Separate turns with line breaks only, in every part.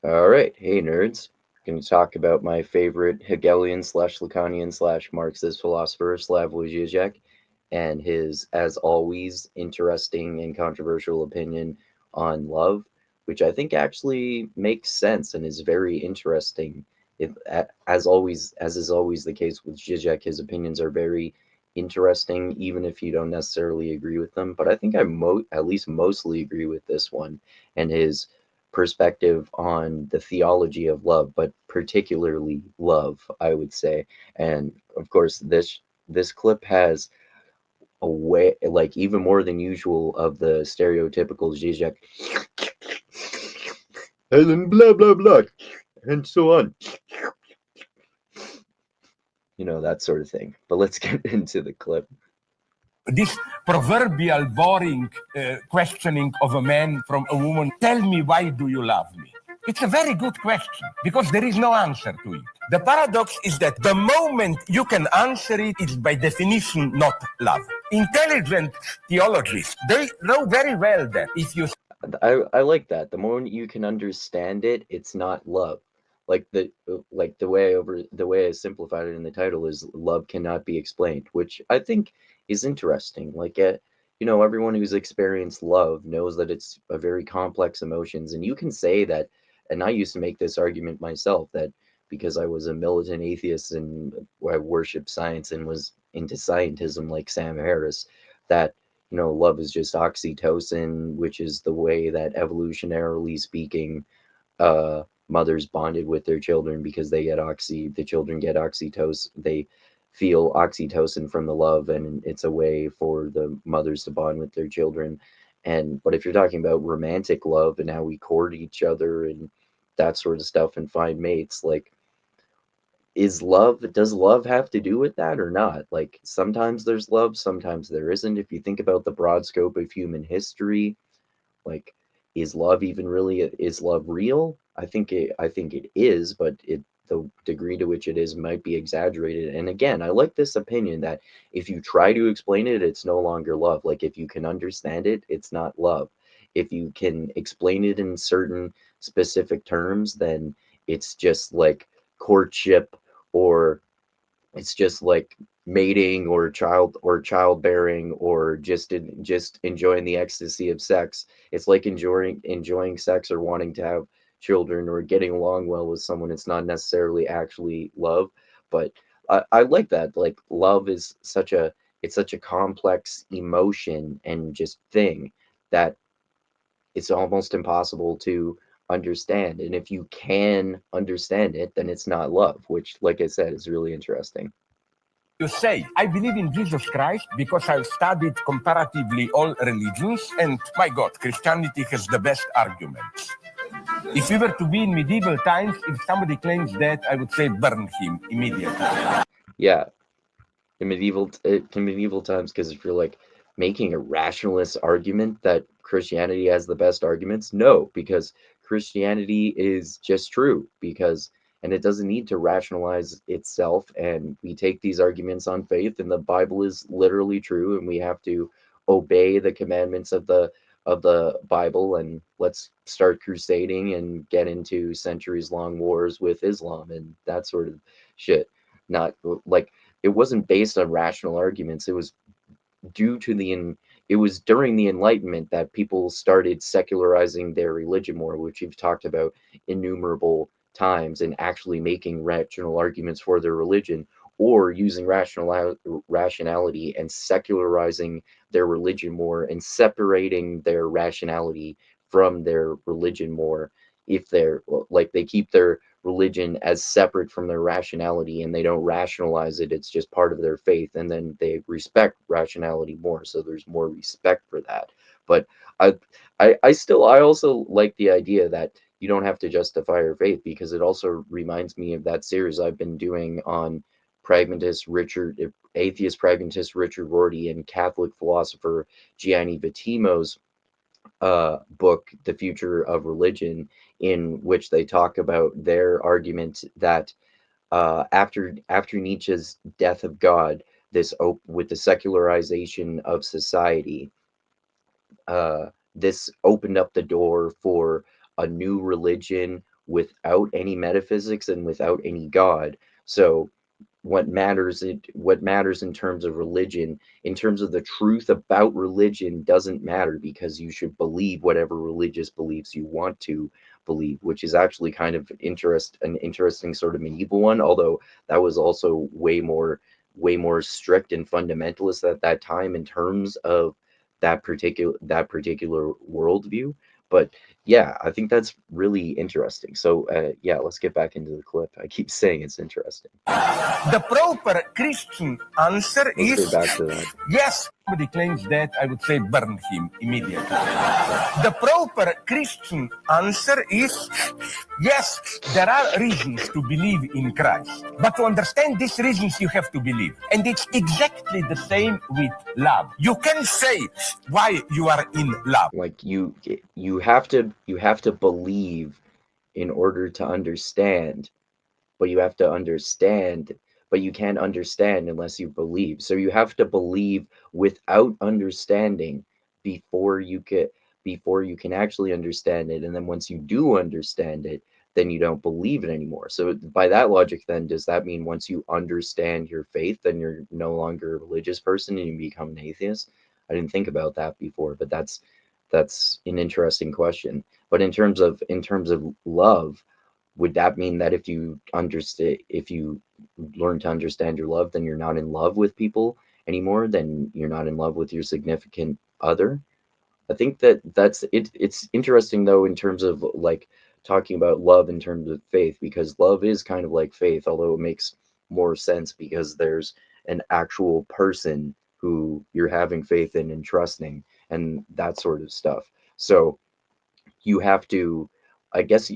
All right, hey nerds. Going to talk about my favorite Hegelian slash Lacanian slash Marxist philosopher, Slavoj Zizek, and his, as always, interesting and controversial opinion on love, which I think actually makes sense and is very interesting. As always, as is always the case with Zizek, his opinions are very interesting, even if you don't necessarily agree with them. But I think at least mostly agree with this one and his perspective on the theology of love, but particularly love, I would say. And of course, this clip has a way, like even more than usual, of the stereotypical Zizek, and blah blah blah, and so on. That sort of thing. But let's get into the clip.
This proverbial boring questioning of a man from a woman, tell me, why do you love me? It's a very good question because there is no answer to it. The paradox is that the moment you can answer it, it's by definition not love. Intelligent theologists, they know very well that if you...
I like that. The moment you can understand it, it's not love. The way I simplified it in the title is love cannot be explained, which I think is interesting. Everyone who's experienced love knows that it's a very complex emotions, and you can say that. And I used to make this argument myself that because I was a militant atheist and I worshiped science and was into scientism like Sam Harris, that love is just oxytocin, which is the way that evolutionarily speaking, mothers bonded with their children because the children get oxytocin, they feel oxytocin from the love, and it's a way for the mothers to bond with their children. But if you're talking about romantic love and how we court each other and that sort of stuff and find mates, like, does love have to do with that or not? Like, sometimes there's love, sometimes there isn't. If you think about the broad scope of human history, like, is love real? I think it is, but the degree to which it is might be exaggerated. And again, I like this opinion that if you try to explain it, it's no longer love. Like, if you can understand it, it's not love. If you can explain it in certain specific terms, then it's just like courtship, or it's just like mating, or childbearing, or just enjoying the ecstasy of sex. It's like enjoying sex or wanting to have children or getting along well with someone. It's not necessarily actually love. But I like that. Like, love is such a complex emotion and just thing that it's almost impossible to understand. And if you can understand it, then it's not love, which, like I said, is really interesting.
You say, I believe in Jesus Christ because I've studied comparatively all religions, and my God, Christianity has the best arguments. If we were to be in medieval times, if somebody claims that, I would say burn him immediately.
Yeah, in medieval times, because if you're like making a rationalist argument that Christianity has the best arguments, no, because Christianity is just true, and it doesn't need to rationalize itself, and we take these arguments on faith, and the Bible is literally true, and we have to obey the commandments of the Bible, and let's start crusading and get into centuries long wars with Islam and that sort of shit. Not like, it wasn't based on rational arguments. Due to it was during the Enlightenment that people started secularizing their religion more, which we've talked about innumerable times, and actually making rational arguments for their religion, or using rationality and secularizing their religion more, and separating their rationality from their religion more. If they're like, they keep their religion as separate from their rationality, and they don't rationalize it, it's just part of their faith, and then they respect rationality more, so there's more respect for that. But I also like the idea that you don't have to justify your faith, because it also reminds me of that series I've been doing on atheist pragmatist Richard Rorty and Catholic philosopher Gianni Vattimo's book, The Future of Religion, in which they talk about their argument that after Nietzsche's Death of God, with the secularization of society, this opened up the door for a new religion, without any metaphysics and without any God. So what matters in terms of religion, in terms of the truth about religion, doesn't matter, because you should believe whatever religious beliefs you want to believe, which is actually kind of an interesting sort of medieval one, although that was also way more strict and fundamentalist at that time in terms of that particular worldview. But yeah, I think that's really interesting. So yeah, let's get back into the clip. I keep saying it's interesting.
The proper Christian answer
Let's
is
get back to that.
yes. Somebody claims that, I would say burn him immediately. The proper Christian answer is yes, there are reasons to believe in Christ. But to understand these reasons, you have to believe. And it's exactly the same with love. You can say why you are in love.
Like you have to believe in order to understand, but you have to understand, but you can't understand unless you believe. So you have to believe without understanding before you can actually understand it. And then once you do understand it, then you don't believe it anymore. So by that logic, then does that mean once you understand your faith, then you're no longer a religious person and you become an atheist? I didn't think about that before, but that's an interesting question. But in terms of love, would that mean that if you learn to understand your love, then you're not in love with people anymore, then you're not in love with your significant other? I think that's it. It's interesting though in terms of like talking about love in terms of faith, because love is kind of like faith, although it makes more sense because there's an actual person who you're having faith in and trusting and that sort of stuff. So you have to, I guess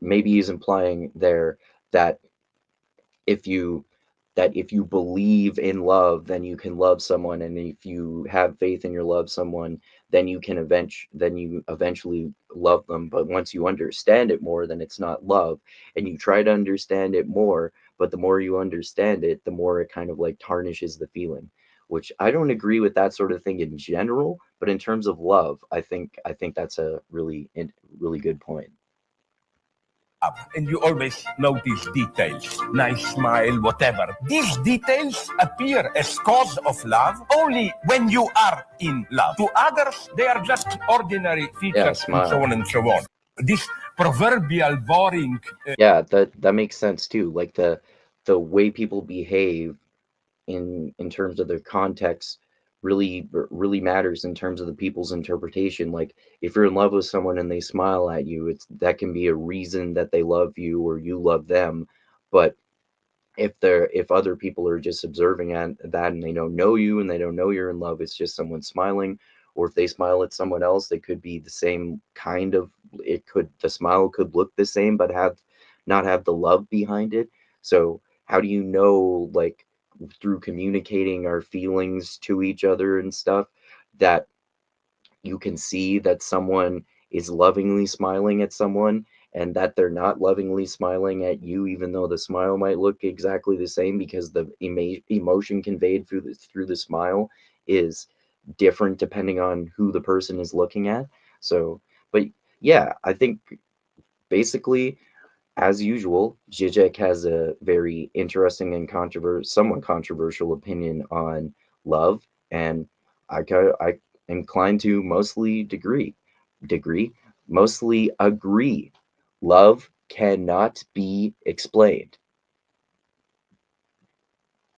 maybe he's implying there that if you if you believe in love, then you can love someone, and if you have faith in your love someone, then you eventually love them. But once you understand it more, then it's not love, and you try to understand it more, but the more you understand it, the more it kind of like tarnishes the feeling, which I don't agree with that sort of thing in general, but in terms of love, I think that's a really good point.
And you always notice details, nice smile, whatever. These details appear as cause of love only when you are in love. To others, they are just ordinary
Yeah,
features and so
smile.
on and so on. This proverbial boring
Yeah, that makes sense too. Like the way people behave in terms of their context really matters in terms of the people's interpretation. Like if you're in love with someone and they smile at you, it's that can be a reason that they love you or you love them. But if other people are just observing at that and they don't know you and they don't know you're in love, it's just someone smiling. Or if they smile at someone else, they could be the same kind of, the smile could look the same but have not have the love behind it. So how do you know, like, through communicating our feelings to each other and stuff, that you can see that someone is lovingly smiling at someone and that they're not lovingly smiling at you, even though the smile might look exactly the same, because the emotion conveyed through the smile is different depending on who the person is looking at. So, but yeah, I think basically, as usual, Zizek has a very interesting and somewhat controversial opinion on love, and I incline to mostly agree. Love cannot be explained.